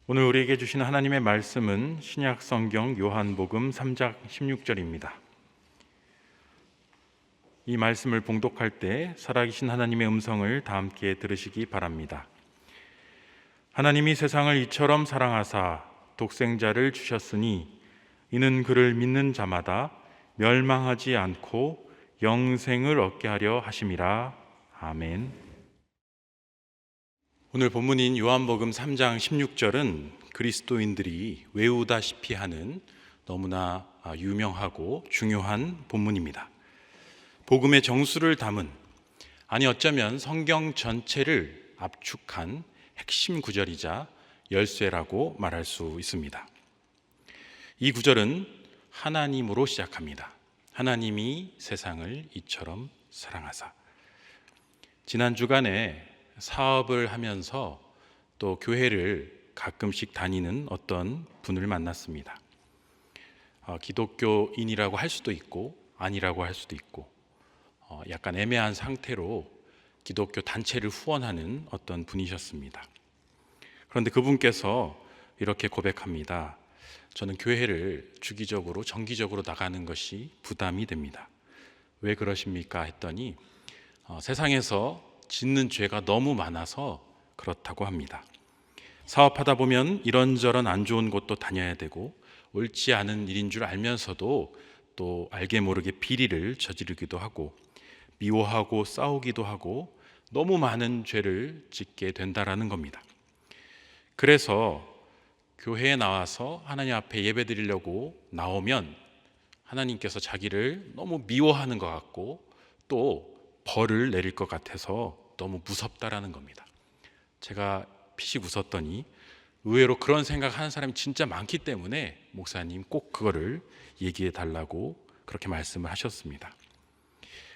오늘 우리에게 주신 하나님의 말씀은 신약 성경 요한복음 3장 16절입니다. 이 말씀을 봉독할 때 살아계신 하나님의 음성을 다 함께 들으시기 바랍니다. 하나님이 세상을 이처럼 사랑하사 독생자를 주셨으니 이는 그를 믿는 자마다 멸망하지 않고 영생을 얻게 하려 하심이라. 아멘. 오늘 본문인 요한복음 3장 16절은 그리스도인들이 외우다시피 하는 너무나 유명하고 중요한 본문입니다. 복음의 정수를 담은, 아니 어쩌면 성경 전체를 압축한 핵심 구절이자 열쇠라고 말할 수 있습니다. 이 구절은 하나님으로 시작합니다. 하나님이 세상을 이처럼 사랑하사. 지난 주간에 사업을 하면서 또 교회를 가끔씩 다니는 어떤 분을 만났습니다. 기독교인이라고 할 수도 있고 아니라고 할 수도 있고 약간 애매한 상태로 기독교 단체를 후원하는 어떤 분이셨습니다. 그런데 그분께서 이렇게 고백합니다. 저는 교회를 주기적으로 정기적으로 나가는 것이 부담이 됩니다. 왜 그러십니까? 했더니 세상에서 짓는 죄가 너무 많아서 그렇다고 합니다. 사업하다 보면 이런저런 안 좋은 곳도 다녀야 되고 옳지 않은 일인 줄 알면서도 또 알게 모르게 비리를 저지르기도 하고 미워하고 싸우기도 하고 너무 많은 죄를 짓게 된다라는 겁니다. 그래서 교회에 나와서 하나님 앞에 예배드리려고 나오면 하나님께서 자기를 너무 미워하는 것 같고 또 벌을 내릴 것 같아서 너무 무섭다라는 겁니다. 제가 피식 웃었더니 의외로 그런 생각하는 사람이 진짜 많기 때문에 목사님 꼭 그거를 얘기해 달라고 그렇게 말씀을 하셨습니다.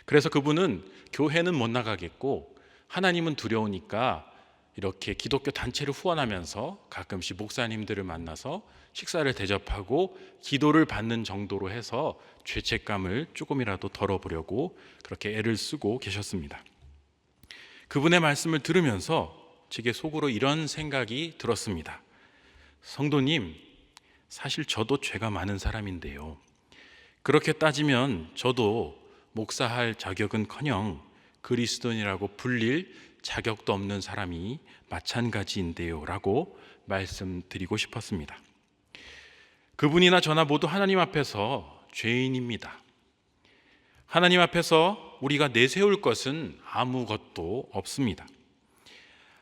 그래서 그분은 교회는 못 나가겠고 하나님은 두려우니까 이렇게 기독교 단체를 후원하면서 가끔씩 목사님들을 만나서 식사를 대접하고 기도를 받는 정도로 해서 죄책감을 조금이라도 덜어보려고 그렇게 애를 쓰고 계셨습니다. 그분의 말씀을 들으면서 제게 속으로 이런 생각이 들었습니다. 성도님, 사실 저도 죄가 많은 사람인데요. 그렇게 따지면 저도 목사할 자격은커녕 그리스도인이라고 불릴 자격도 없는 사람이 마찬가지인데요 라고 말씀드리고 싶었습니다. 그분이나 저나 모두 하나님 앞에서 죄인입니다. 하나님 앞에서 우리가 내세울 것은 아무것도 없습니다.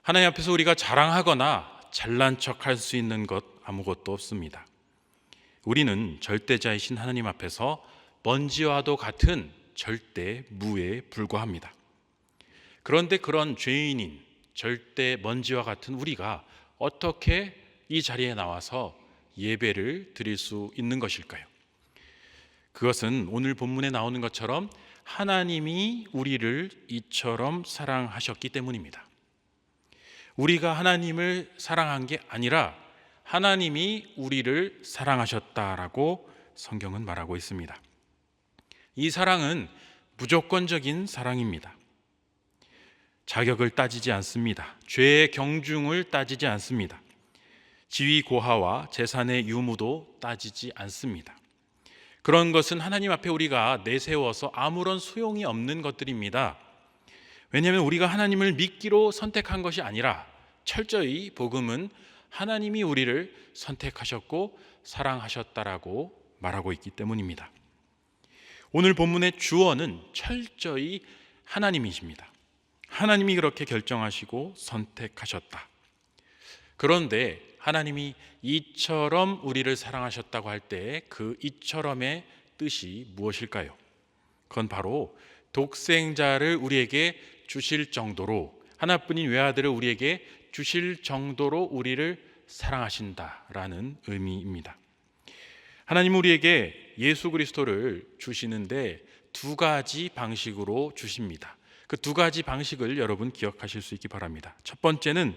하나님 앞에서 우리가 자랑하거나 잘난 척할 수 있는 것 아무것도 없습니다. 우리는 절대자이신 하나님 앞에서 먼지와도 같은 절대 무에 불과합니다. 그런데 그런 죄인인 절대 먼지와 같은 우리가 어떻게 이 자리에 나와서 예배를 드릴 수 있는 것일까요? 그것은 오늘 본문에 나오는 것처럼 하나님이 우리를 이처럼 사랑하셨기 때문입니다. 우리가 하나님을 사랑한 게 아니라 하나님이 우리를 사랑하셨다라고 성경은 말하고 있습니다. 이 사랑은 무조건적인 사랑입니다. 자격을 따지지 않습니다. 죄의 경중을 따지지 않습니다. 지위 고하와 재산의 유무도 따지지 않습니다. 그런 것은 하나님 앞에 우리가 내세워서 아무런 소용이 없는 것들입니다. 왜냐하면 우리가 하나님을 믿기로 선택한 것이 아니라 철저히 복음은 하나님이 우리를 선택하셨고 사랑하셨다라고 말하고 있기 때문입니다. 오늘 본문의 주어는 철저히 하나님이십니다. 하나님이 그렇게 결정하시고 선택하셨다. 그런데 하나님이 이처럼 우리를 사랑하셨다고 할 때 그 이처럼의 뜻이 무엇일까요? 그건 바로 독생자를 우리에게 주실 정도로, 하나뿐인 외아들을 우리에게 주실 정도로 우리를 사랑하신다라는 의미입니다. 하나님은 우리에게 예수 그리스도를 주시는데 두 가지 방식으로 주십니다. 그 두 가지 방식을 여러분 기억하실 수 있기 바랍니다. 첫 번째는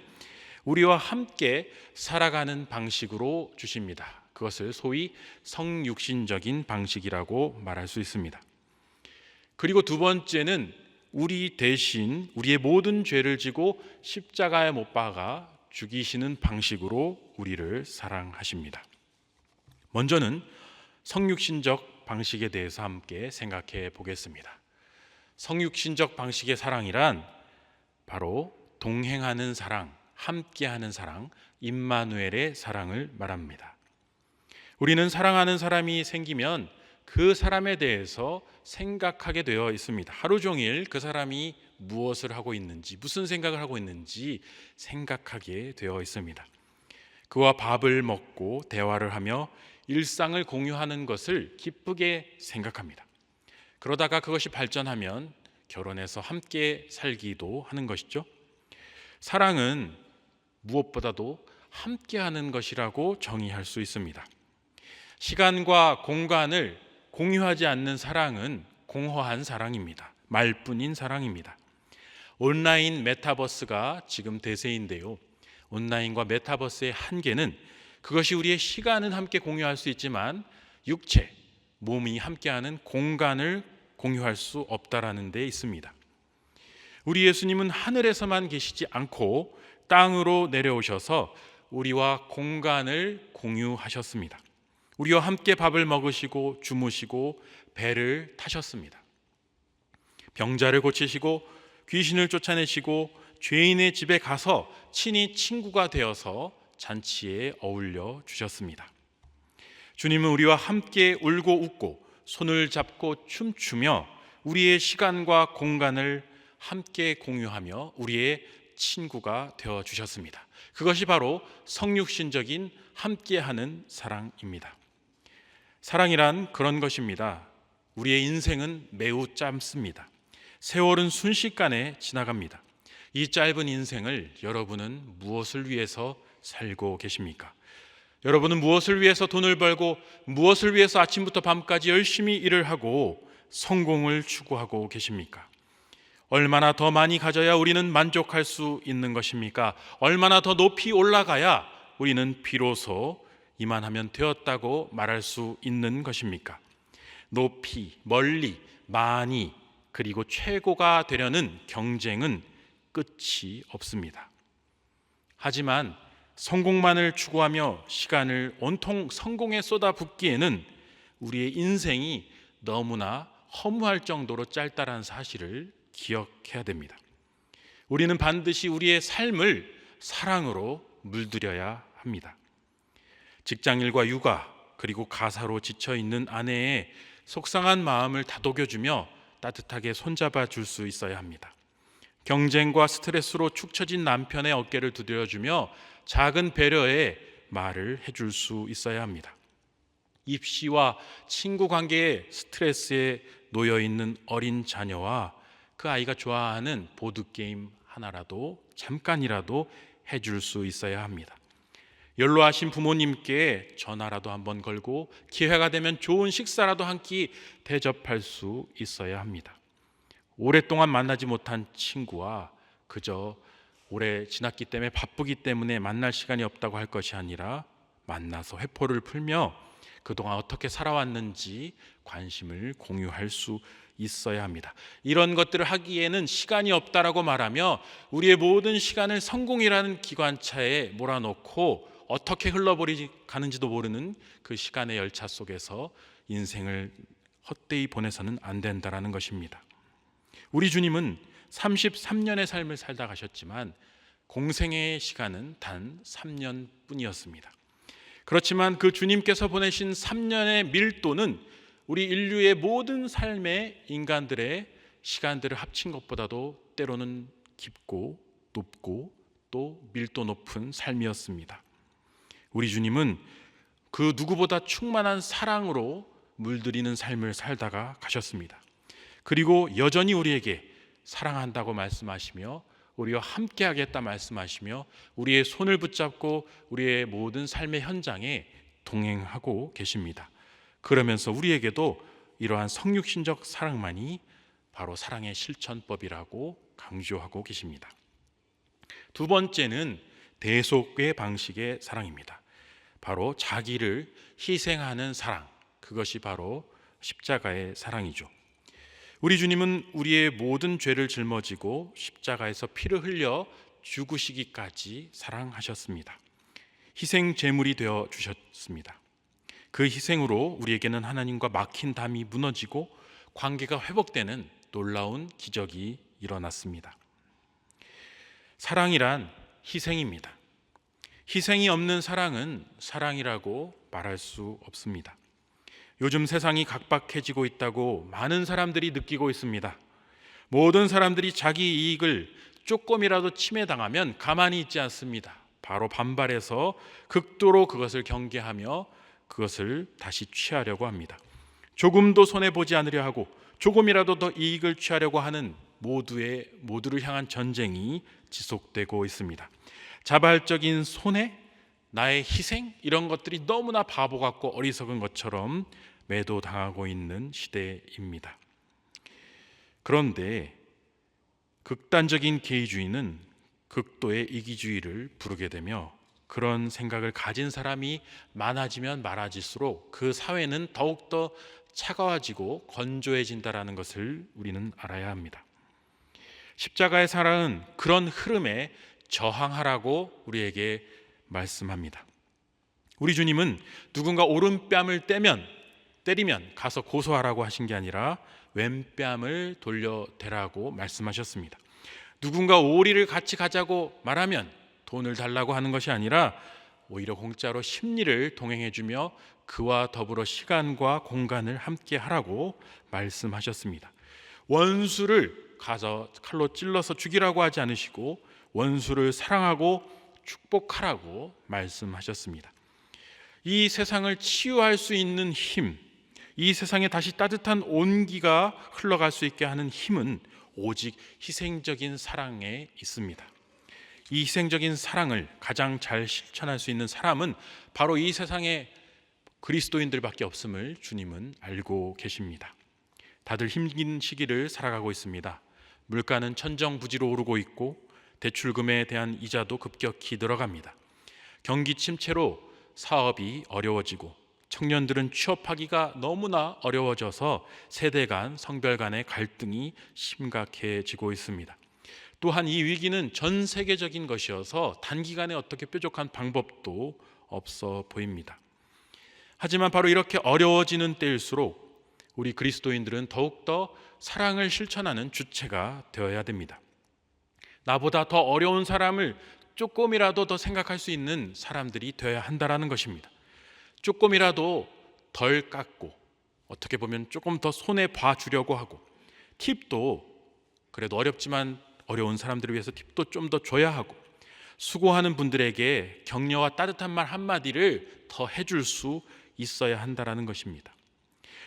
우리와 함께 살아가는 방식으로 주십니다. 그것을 소위 성육신적인 방식이라고 말할 수 있습니다. 그리고 두 번째는 우리 대신 우리의 모든 죄를 지고 십자가에 못 박아 죽이시는 방식으로 우리를 사랑하십니다. 먼저는 성육신적 방식에 대해서 함께 생각해 보겠습니다. 성육신적 방식의 사랑이란 바로 동행하는 사랑, 함께하는 사랑, 임마누엘의 사랑을 말합니다. 우리는 사랑하는 사람이 생기면 그 사람에 대해서 생각하게 되어 있습니다. 하루 종일 그 사람이 무엇을 하고 있는지, 무슨 생각을 하고 있는지 생각하게 되어 있습니다. 그와 밥을 먹고 대화를 하며 일상을 공유하는 것을 기쁘게 생각합니다. 그러다가 그것이 발전하면 결혼해서 함께 살기도 하는 것이죠. 사랑은 무엇보다도 함께하는 것이라고 정의할 수 있습니다. 시간과 공간을 공유하지 않는 사랑은 공허한 사랑입니다. 말뿐인 사랑입니다. 온라인 메타버스가 지금 대세인데요. 온라인과 메타버스의 한계는 그것이 우리의 시간은 함께 공유할 수 있지만 육체, 몸이 함께하는 공간을 공유할 수 없다라는 데 있습니다. 우리 예수님은 하늘에서만 계시지 않고 땅으로 내려오셔서 우리와 공간을 공유하셨습니다. 우리와 함께 밥을 먹으시고 주무시고 배를 타셨습니다. 병자를 고치시고 귀신을 쫓아내시고 죄인의 집에 가서 친히 친구가 되어서 잔치에 어울려 주셨습니다. 주님은 우리와 함께 울고 웃고 손을 잡고 춤추며 우리의 시간과 공간을 함께 공유하며 우리의 친구가 되어 주셨습니다. 그것이 바로 성육신적인 함께하는 사랑입니다. 사랑이란 그런 것입니다. 우리의 인생은 매우 짧습니다. 세월은 순식간에 지나갑니다. 이 짧은 인생을 여러분은 무엇을 위해서 살고 계십니까? 여러분은 무엇을 위해서 돈을 벌고 무엇을 위해서 아침부터 밤까지 열심히 일을 하고 성공을 추구하고 계십니까? 얼마나 더 많이 가져야 우리는 만족할 수 있는 것입니까? 얼마나 더 높이 올라가야 우리는 비로소 이만하면 되었다고 말할 수 있는 것입니까? 높이, 멀리, 많이, 그리고 최고가 되려는 경쟁은 끝이 없습니다. 하지만 성공만을 추구하며 시간을 온통 성공에 쏟아붓기에는 우리의 인생이 너무나 허무할 정도로 짧다는 사실을 기억해야 됩니다. 우리는 반드시 우리의 삶을 사랑으로 물들여야 합니다. 직장일과 육아 그리고 가사로 지쳐있는 아내의 속상한 마음을 다독여주며 따뜻하게 손잡아 줄 수 있어야 합니다. 경쟁과 스트레스로 축 처진 남편의 어깨를 두드려주며 작은 배려의 말을 해줄 수 있어야 합니다. 입시와 친구 관계에 스트레스에 놓여있는 어린 자녀와 그 아이가 좋아하는 보드게임 하나라도 잠깐이라도 해줄 수 있어야 합니다. 연로하신 부모님께 전화라도 한번 걸고 기회가 되면 좋은 식사라도 한 끼 대접할 수 있어야 합니다. 오랫동안 만나지 못한 친구와 그저 오래 지났기 때문에 바쁘기 때문에 만날 시간이 없다고 할 것이 아니라 만나서 회포를 풀며 그동안 어떻게 살아왔는지 관심을 공유할 수 있어야 합니다. 이런 것들을 하기에는 시간이 없다라고 말하며 우리의 모든 시간을 성공이라는 기관차에 몰아넣고 어떻게 흘러가는지도 모르는 그 시간의 열차 속에서 인생을 헛되이 보내서는 안 된다라는 것입니다. 우리 주님은 33년의 삶을 살다 가셨지만 공생의 시간은 단 3년뿐이었습니다. 그렇지만 그 주님께서 보내신 3년의 밀도는 우리 인류의 모든 삶의 인간들의 시간들을 합친 것보다도 때로는 깊고 높고 또 밀도 높은 삶이었습니다. 우리 주님은 그 누구보다 충만한 사랑으로 물들이는 삶을 살다가 가셨습니다. 그리고 여전히 우리에게 사랑한다고 말씀하시며 우리와 함께 하겠다 말씀하시며 우리의 손을 붙잡고 우리의 모든 삶의 현장에 동행하고 계십니다. 그러면서 우리에게도 이러한 성육신적 사랑만이 바로 사랑의 실천법이라고 강조하고 계십니다. 두 번째는 대속의 방식의 사랑입니다. 바로 자기를 희생하는 사랑, 그것이 바로 십자가의 사랑이죠. 우리 주님은 우리의 모든 죄를 짊어지고 십자가에서 피를 흘려 죽으시기까지 사랑하셨습니다. 희생 제물이 되어 주셨습니다. 그 희생으로 우리에게는 하나님과 막힌 담이 무너지고 관계가 회복되는 놀라운 기적이 일어났습니다. 사랑이란 희생입니다. 희생이 없는 사랑은 사랑이라고 말할 수 없습니다. 요즘 세상이 각박해지고 있다고 많은 사람들이 느끼고 있습니다. 모든 사람들이 자기 이익을 조금이라도 침해당하면 가만히 있지 않습니다. 바로 반발해서 극도로 그것을 경계하며 그것을 다시 취하려고 합니다. 조금도 손해보지 않으려 하고 조금이라도 더 이익을 취하려고 하는 모두를 향한 전쟁이 지속되고 있습니다. 자발적인 손해, 나의 희생, 이런 것들이 너무나 바보 같고 어리석은 것처럼 매도당하고 있는 시대입니다. 그런데 극단적인 개의주의는 극도의 이기주의를 부르게 되며 그런 생각을 가진 사람이 많아지면 많아질수록 그 사회는 더욱더 차가워지고 건조해진다는 것을 우리는 알아야 합니다. 십자가의 사랑은 그런 흐름에 저항하라고 우리에게 말씀합니다. 우리 주님은 누군가 오른뺨을 때리면 가서 고소하라고 하신 게 아니라 왼뺨을 돌려대라고 말씀하셨습니다. 누군가 오리를 같이 가자고 말하면 돈을 달라고 하는 것이 아니라 오히려 공짜로 심리를 동행해주며 그와 더불어 시간과 공간을 함께 하라고 말씀하셨습니다. 원수를 가서 칼로 찔러서 죽이라고 하지 않으시고 원수를 사랑하고 축복하라고 말씀하셨습니다. 이 세상을 치유할 수 있는 힘, 이 세상에 다시 따뜻한 온기가 흘러갈 수 있게 하는 힘은 오직 희생적인 사랑에 있습니다. 이 희생적인 사랑을 가장 잘 실천할 수 있는 사람은 바로 이 세상에 그리스도인들밖에 없음을 주님은 알고 계십니다. 다들 힘긴 시기를 살아가고 있습니다. 물가는 천정부지로 오르고 있고 대출금에 대한 이자도 급격히 늘어갑니다. 경기 침체로 사업이 어려워지고 청년들은 취업하기가 너무나 어려워져서 세대 간, 성별 간의 갈등이 심각해지고 있습니다. 또한 이 위기는 전 세계적인 것이어서 단기간에 어떻게 뾰족한 방법도 없어 보입니다. 하지만 바로 이렇게 어려워지는 때일수록 우리 그리스도인들은 더욱더 사랑을 실천하는 주체가 되어야 됩니다. 나보다 더 어려운 사람을 조금이라도 더 생각할 수 있는 사람들이 되어야 한다는 것입니다. 조금이라도 덜 깎고 어떻게 보면 조금 더 손해 봐주려고 하고 팁도 그래도 어렵지만 어려운 사람들을 위해서 팁도 좀 더 줘야 하고 수고하는 분들에게 격려와 따뜻한 말 한마디를 더 해줄 수 있어야 한다는 것입니다.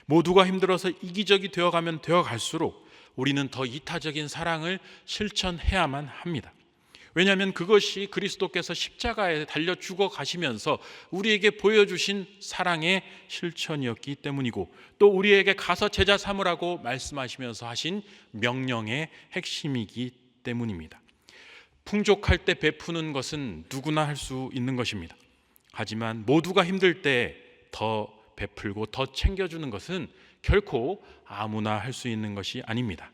모두가 힘들어서 이기적이 되어가면 되어갈수록 우리는 더 이타적인 사랑을 실천해야만 합니다. 왜냐하면 그것이 그리스도께서 십자가에 달려 죽어 가시면서 우리에게 보여주신 사랑의 실천이었기 때문이고 또 우리에게 가서 제자 삼으라고 말씀하시면서 하신 명령의 핵심이기 때문입니다. 풍족할 때 베푸는 것은 누구나 할 수 있는 것입니다. 하지만 모두가 힘들 때 더 베풀고 더 챙겨주는 것은 결코 아무나 할 수 있는 것이 아닙니다.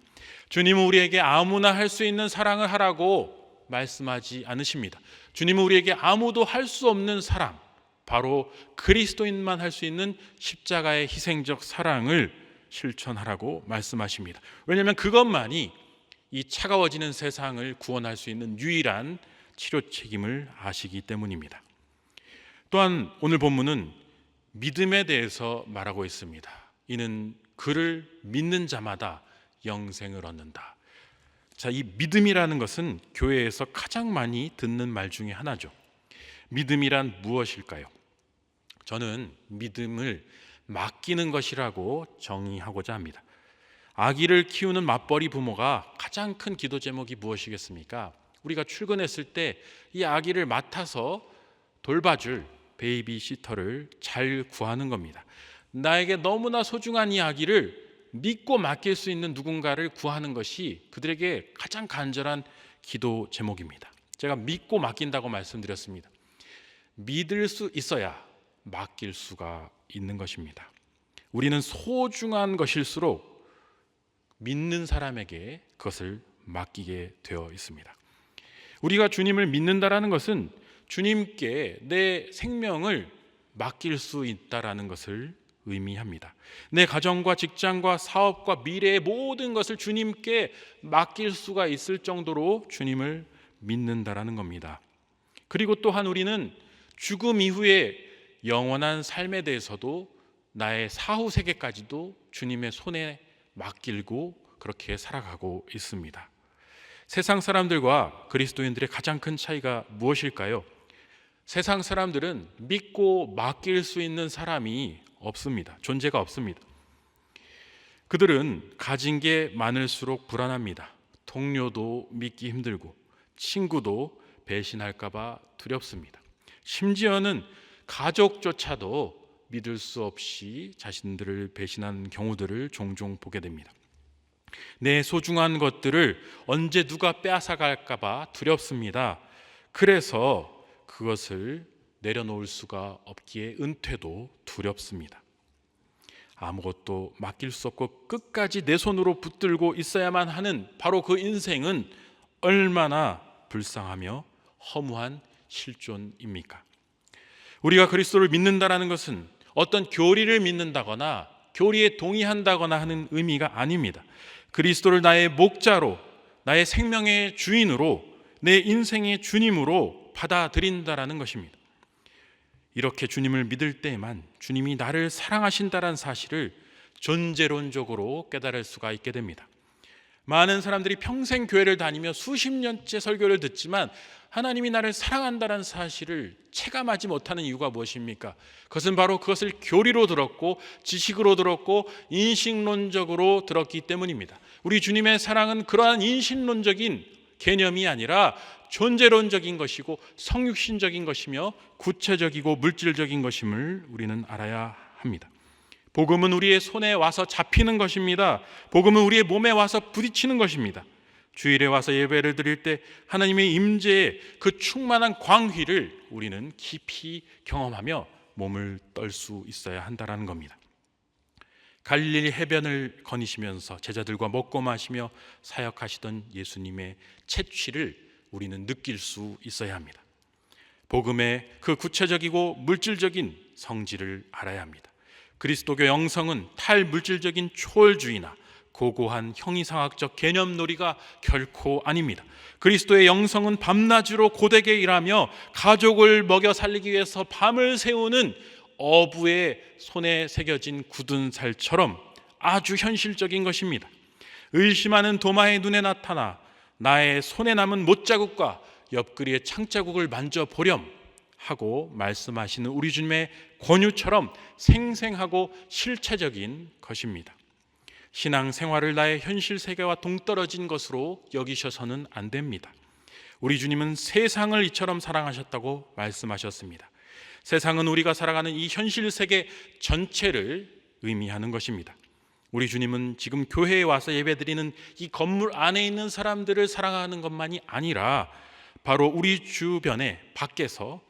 주님은 우리에게 아무나 할 수 있는 사랑을 하라고 말씀하지 않으십니다. 주님은 우리에게 아무도 할 수 없는 사랑, 바로 그리스도인만 할 수 있는 십자가의 희생적 사랑을 실천하라고 말씀하십니다. 왜냐하면 그것만이 이 차가워지는 세상을 구원할 수 있는 유일한 치료 책임을 아시기 때문입니다. 또한 오늘 본문은 믿음에 대해서 말하고 있습니다. 이는 그를 믿는 자마다 영생을 얻는다. 자, 이 믿음이라는 것은 교회에서 가장 많이 듣는 말 중에 하나죠. 믿음이란 무엇일까요? 저는 믿음을 맡기는 것이라고 정의하고자 합니다. 아기를 키우는 맞벌이 부모가 가장 큰 기도 제목이 무엇이겠습니까? 우리가 출근했을 때 이 아기를 맡아서 돌봐줄 베이비시터를 잘 구하는 겁니다. 나에게 너무나 소중한 이 아기를 믿고 맡길 수 있는 누군가를 구하는 것이 그들에게 가장 간절한 기도 제목입니다. 제가 믿고 맡긴다고 말씀드렸습니다. 믿을 수 있어야 맡길 수가 있는 것입니다. 우리는 소중한 것일수록 믿는 사람에게 그것을 맡기게 되어 있습니다. 우리가 주님을 믿는다라는 것은 주님께 내 생명을 맡길 수 있다라는 것을 의미합니다. 내 가정과 직장과 사업과 미래의 모든 것을 주님께 맡길 수가 있을 정도로 주님을 믿는다라는 겁니다. 그리고 또한 우리는 죽음 이후에 영원한 삶에 대해서도 나의 사후 세계까지도 주님의 손에 맡기고 그렇게 살아가고 있습니다. 세상 사람들과 그리스도인들의 가장 큰 차이가 무엇일까요? 세상 사람들은 믿고 맡길 수 있는 사람이 없습니다. 존재가 없습니다. 그들은 가진 게 많을수록 불안합니다. 동료도 믿기 힘들고 친구도 배신할까 봐 두렵습니다. 심지어는 가족조차도 믿을 수 없이 자신들을 배신한 경우들을 종종 보게 됩니다. 내 소중한 것들을 언제 누가 빼앗아갈까 봐 두렵습니다. 그래서 그것을 내려놓을 수가 없기에 은퇴도 두렵습니다. 아무것도 맡길 수 없고 끝까지 내 손으로 붙들고 있어야만 하는 바로 그 인생은 얼마나 불쌍하며 허무한 실존입니까? 우리가 그리스도를 믿는다라는 것은 어떤 교리를 믿는다거나 교리에 동의한다거나 하는 의미가 아닙니다. 그리스도를 나의 목자로, 나의 생명의 주인으로, 내 인생의 주님으로 받아들인다라는 것입니다. 이렇게 주님을 믿을 때에만 주님이 나를 사랑하신다는 사실을 존재론적으로 깨달을 수가 있게 됩니다. 많은 사람들이 평생 교회를 다니며 수십 년째 설교를 듣지만 하나님이 나를 사랑한다는 사실을 체감하지 못하는 이유가 무엇입니까? 그것은 바로 그것을 교리로 들었고 지식으로 들었고 인식론적으로 들었기 때문입니다. 우리 주님의 사랑은 그러한 인식론적인 개념이 아니라 존재론적인 것이고 성육신적인 것이며 구체적이고 물질적인 것임을 우리는 알아야 합니다. 복음은 우리의 손에 와서 잡히는 것입니다. 복음은 우리의 몸에 와서 부딪히는 것입니다. 주일에 와서 예배를 드릴 때 하나님의 임재의 그 충만한 광휘를 우리는 깊이 경험하며 몸을 떨 수 있어야 한다는 겁니다. 갈릴리 해변을 거니시면서 제자들과 먹고 마시며 사역하시던 예수님의 채취를 우리는 느낄 수 있어야 합니다. 복음의 그 구체적이고 물질적인 성질을 알아야 합니다. 그리스도교 영성은 탈물질적인 초월주의나 고고한 형이상학적 개념놀이가 결코 아닙니다. 그리스도의 영성은 밤낮으로 고되게 일하며 가족을 먹여 살리기 위해서 밤을 새우는 어부의 손에 새겨진 굳은 살처럼 아주 현실적인 것입니다. 의심하는 도마의 눈에 나타나 나의 손에 남은 못자국과 옆구리의 창자국을 만져보렴 하고 말씀하시는 우리 주님의 권유처럼 생생하고 실체적인 것입니다. 신앙생활을 나의 현실 세계와 동떨어진 것으로 여기셔서는 안 됩니다. 우리 주님은 세상을 이처럼 사랑하셨다고 말씀하셨습니다. 세상은 우리가 살아가는 이 현실 세계 전체를 의미하는 것입니다. 우리 주님은 지금 교회에 와서 예배드리는 이 건물 안에 있는 사람들을 사랑하는 것만이 아니라 바로 우리 주변에 밖에서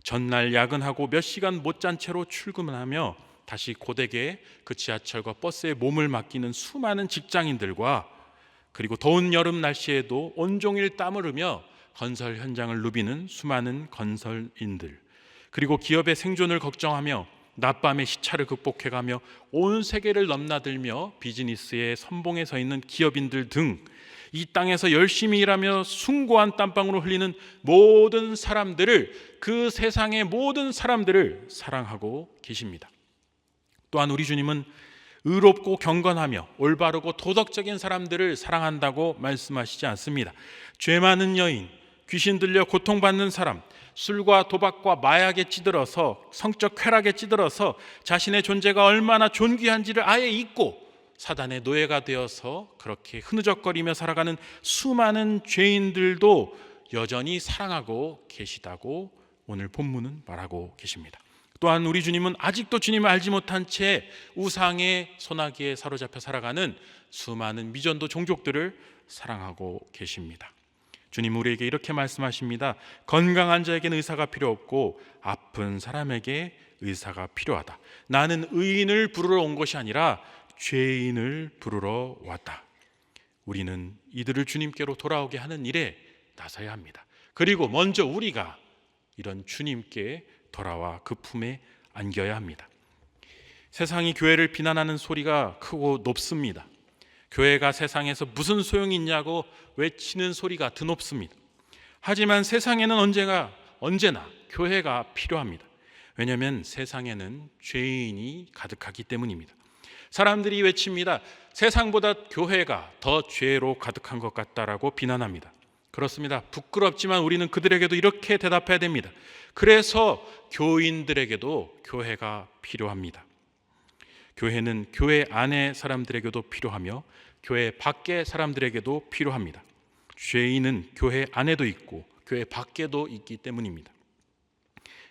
전날 야근하고 몇 시간 못 잔 채로 출근하며 다시 고되게 그 지하철과 버스에 몸을 맡기는 수많은 직장인들과 그리고 더운 여름 날씨에도 온종일 땀을 흘리며 건설 현장을 누비는 수많은 건설인들, 그리고 기업의 생존을 걱정하며 낮밤의 시차를 극복해가며 온 세계를 넘나들며 비즈니스의 선봉에 서 있는 기업인들 등 이 땅에서 열심히 일하며 숭고한 땀방울을 흘리는 모든 사람들을, 그 세상의 모든 사람들을 사랑하고 계십니다. 또한 우리 주님은 의롭고 경건하며 올바르고 도덕적인 사람들을 사랑한다고 말씀하시지 않습니다. 죄 많은 여인, 귀신 들려 고통받는 사람, 술과 도박과 마약에 찌들어서 성적 쾌락에 찌들어서 자신의 존재가 얼마나 존귀한지를 아예 잊고 사단의 노예가 되어서 그렇게 흐느적거리며 살아가는 수많은 죄인들도 여전히 사랑하고 계시다고 오늘 본문은 말하고 계십니다. 또한 우리 주님은 아직도 주님을 알지 못한 채 우상의 소나기에 사로잡혀 살아가는 수많은 미전도 종족들을 사랑하고 계십니다. 주님 우리에게 이렇게 말씀하십니다. 건강한 자에게는 의사가 필요 없고 아픈 사람에게 의사가 필요하다. 나는 의인을 부르러 온 것이 아니라 죄인을 부르러 왔다. 우리는 이들을 주님께로 돌아오게 하는 일에 나서야 합니다. 그리고 먼저 우리가 이런 주님께 돌아와 그 품에 안겨야 합니다. 세상이 교회를 비난하는 소리가 크고 높습니다. 교회가 세상에서 무슨 소용이 있냐고 외치는 소리가 드높습니다. 하지만 세상에는 언제나 교회가 필요합니다. 왜냐하면 세상에는 죄인이 가득하기 때문입니다. 사람들이 외칩니다. 세상보다 교회가 더 죄로 가득한 것 같다라고 비난합니다. 그렇습니다. 부끄럽지만 우리는 그들에게도 이렇게 대답해야 됩니다. 그래서 교인들에게도 교회가 필요합니다. 교회는 교회 안의 사람들에게도 필요하며 교회 밖의 사람들에게도 필요합니다. 죄인은 교회 안에도 있고 교회 밖에도 있기 때문입니다.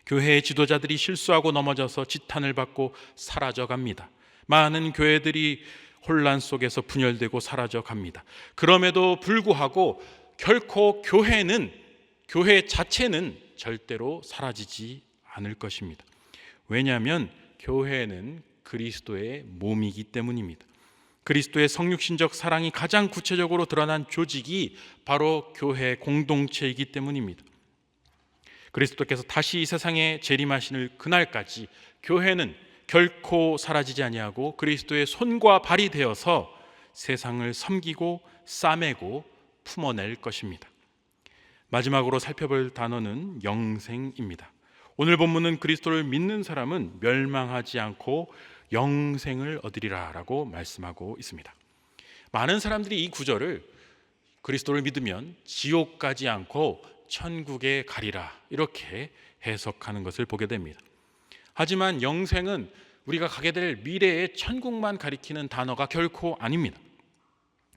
교회의 지도자들이 실수하고 넘어져서 지탄을 받고 사라져갑니다. 많은 교회들이 혼란 속에서 분열되고 사라져갑니다. 그럼에도 불구하고 결코 교회 자체는 절대로 사라지지 않을 것입니다. 왜냐하면 교회는 그리스도의 몸이기 때문입니다. 그리스도의 성육신적 사랑이 가장 구체적으로 드러난 조직이 바로 교회 공동체이기 때문입니다. 그리스도께서 다시 이 세상에 재림하시는 그날까지 교회는 결코 사라지지 아니하고 그리스도의 손과 발이 되어서 세상을 섬기고 싸매고 품어낼 것입니다. 마지막으로 살펴볼 단어는 영생입니다. 오늘 본문은 그리스도를 믿는 사람은 멸망하지 않고 영생을 얻으리라 라고 말씀하고 있습니다. 많은 사람들이 이 구절을 그리스도를 믿으면 지옥 가지 않고 천국에 가리라 이렇게 해석하는 것을 보게 됩니다. 하지만 영생은 우리가 가게 될 미래의 천국만 가리키는 단어가 결코 아닙니다.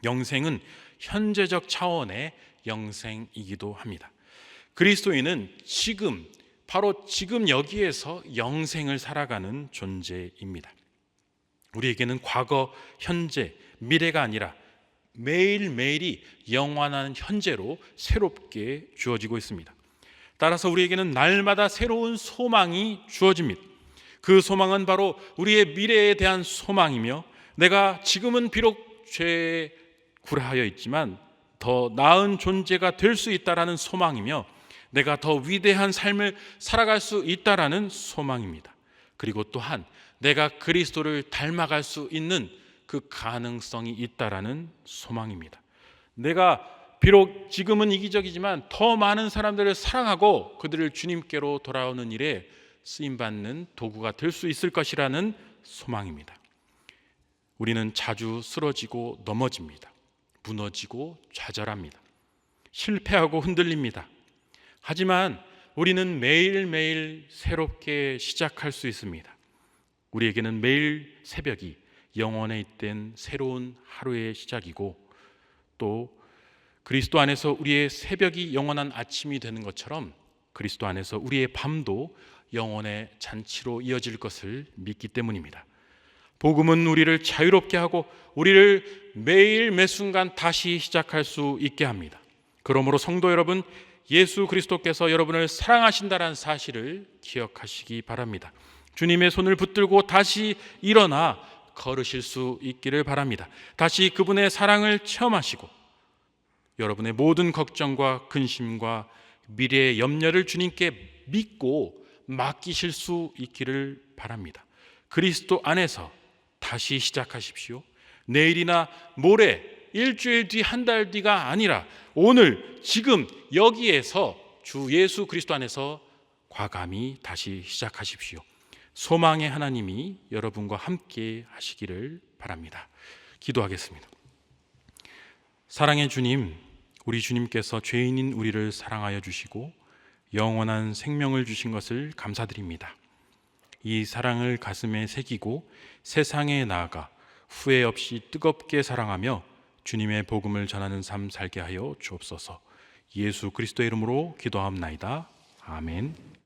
영생은 현재적 차원의 영생이기도 합니다. 그리스도인은 바로 지금 여기에서 영생을 살아가는 존재입니다. 우리에게는 과거, 현재, 미래가 아니라 매일매일이 영원한 현재로 새롭게 주어지고 있습니다. 따라서 우리에게는 날마다 새로운 소망이 주어집니다. 그 소망은 바로 우리의 미래에 대한 소망이며 내가 지금은 비록 죄에 굴하여 있지만 더 나은 존재가 될 수 있다라는 소망이며 내가 더 위대한 삶을 살아갈 수 있다라는 소망입니다. 그리고 또한 내가 그리스도를 닮아갈 수 있는 그 가능성이 있다라는 소망입니다. 내가 비록 지금은 이기적이지만 더 많은 사람들을 사랑하고 그들을 주님께로 돌아오는 일에 쓰임받는 도구가 될 수 있을 것이라는 소망입니다. 우리는 자주 쓰러지고 넘어집니다. 무너지고 좌절합니다. 실패하고 흔들립니다. 하지만 우리는 매일매일 새롭게 시작할 수 있습니다. 우리에게는 매일 새벽이 영원에 잇된 새로운 하루의 시작이고 또 그리스도 안에서 우리의 새벽이 영원한 아침이 되는 것처럼 그리스도 안에서 우리의 밤도 영원의 잔치로 이어질 것을 믿기 때문입니다. 복음은 우리를 자유롭게 하고 우리를 매일 매순간 다시 시작할 수 있게 합니다. 그러므로 성도 여러분, 예수 그리스도께서 여러분을 사랑하신다는 사실을 기억하시기 바랍니다. 주님의 손을 붙들고 다시 일어나 걸으실 수 있기를 바랍니다. 다시 그분의 사랑을 체험하시고 여러분의 모든 걱정과 근심과 미래의 염려를 주님께 믿고 맡기실 수 있기를 바랍니다. 그리스도 안에서 다시 시작하십시오. 내일이나 모레, 일주일 뒤, 한 달 뒤가 아니라 오늘, 지금 여기에서 주 예수 그리스도 안에서 과감히 다시 시작하십시오. 소망의 하나님이 여러분과 함께 하시기를 바랍니다. 기도하겠습니다. 사랑의 주님, 우리 주님께서 죄인인 우리를 사랑하여 주시고 영원한 생명을 주신 것을 감사드립니다. 이 사랑을 가슴에 새기고 세상에 나아가 후회 없이 뜨겁게 사랑하며 주님의 복음을 전하는 삶 살게 하여 주옵소서. 예수 그리스도의 이름으로 기도하옵나이다. 아멘.